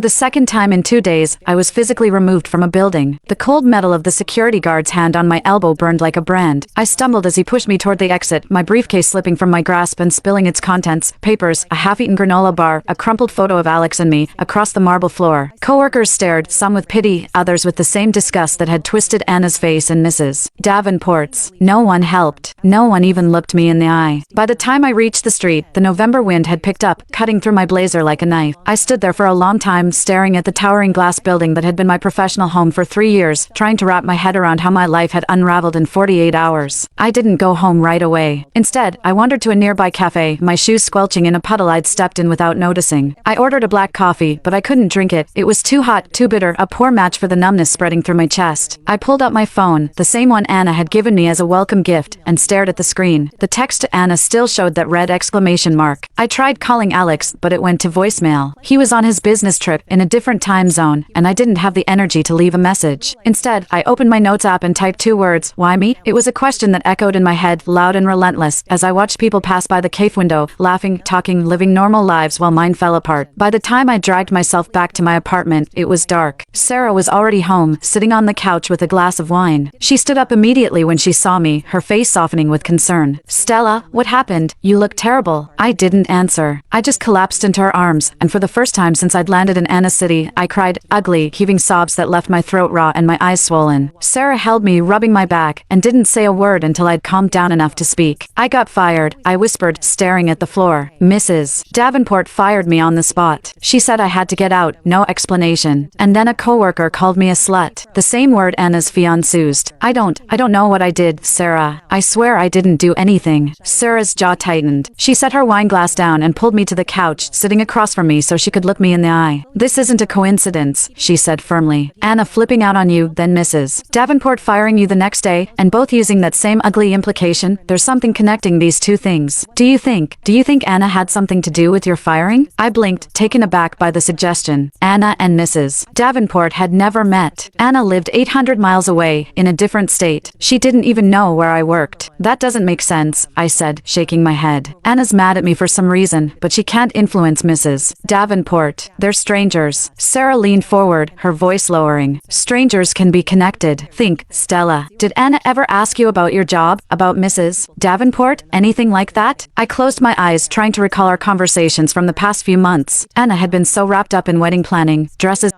The second time in 2 days, I was physically removed from a building. The cold metal of the security guard's hand on my elbow burned like a brand. I stumbled as he pushed me toward the exit, my briefcase slipping from my grasp and spilling its contents, papers, a half-eaten granola bar, a crumpled photo of Alex and me, across the marble floor. Coworkers stared, some with pity, others with the same disgust that had twisted Anna's face and Mrs. Davenport's. No one helped. No one even looked me in the eye. By the time I reached the street, the November wind had picked up, cutting through my blazer like a knife. I stood there for a long time, staring at the towering glass building that had been my professional home for 3 years, trying to wrap my head around how my life had unraveled in 48 hours. I didn't go home right away. Instead, I wandered to a nearby cafe, my shoes squelching in a puddle I'd stepped in without noticing. I ordered a black coffee, but I couldn't drink it. It was too hot, too bitter, a poor match for the numbness spreading through my chest. I pulled out my phone, the same one Anna had given me as a welcome gift, and stared at the screen. The text to Anna still showed that red exclamation mark. I tried calling Alex, but it went to voicemail. He was on his business trip in a different time zone, and I didn't have the energy to leave a message. Instead, I opened my notes app and typed 2 words, "Why me?" It was a question that echoed in my head, loud and relentless, as I watched people pass by the cafe window, laughing, talking, living normal lives while mine fell apart. By the time I dragged myself back to my apartment, it was dark. Sarah was already home, sitting on the couch with a glass of wine. She stood up immediately when she saw me, her face softening with concern. "Stella, what happened? You look terrible." I didn't answer. I just collapsed into her arms, and for the first time since I'd landed in Anna's city, I cried, ugly, heaving sobs that left my throat raw and my eyes swollen. Sarah held me, rubbing my back, and didn't say a word until I'd calmed down enough to speak. "I got fired," I whispered, staring at the floor. "Mrs. Davenport fired me on the spot. She said I had to get out, no explanation. And then a coworker called me a slut. The same word Anna's fiancé used. I don't know what I did, Sarah. I swear I didn't do anything." Sarah's jaw tightened. She set her wine glass down and pulled me to the couch, sitting across from me so she could look me in the eye. "This isn't a coincidence," she said firmly. "Anna flipping out on you, then Mrs. Davenport firing you the next day, and both using that same ugly implication. There's something connecting these two things. Do you think Anna had something to do with your firing?" I blinked, taken aback by the suggestion. Anna and Mrs. Davenport had never met. Anna lived 800 miles away, in a different state. She didn't even know where I worked. "That doesn't make sense," I said, shaking my head. "Anna's mad at me for some reason, but she can't influence Mrs. Davenport. They're strangers." Sarah leaned forward, her voice lowering. "Strangers can be connected. Think, Stella. Did Anna ever ask you about your job? About Mrs. Davenport? Anything like that?" I closed my eyes, trying to recall our conversations from the past few months. Anna had been so wrapped up in wedding planning, dresses,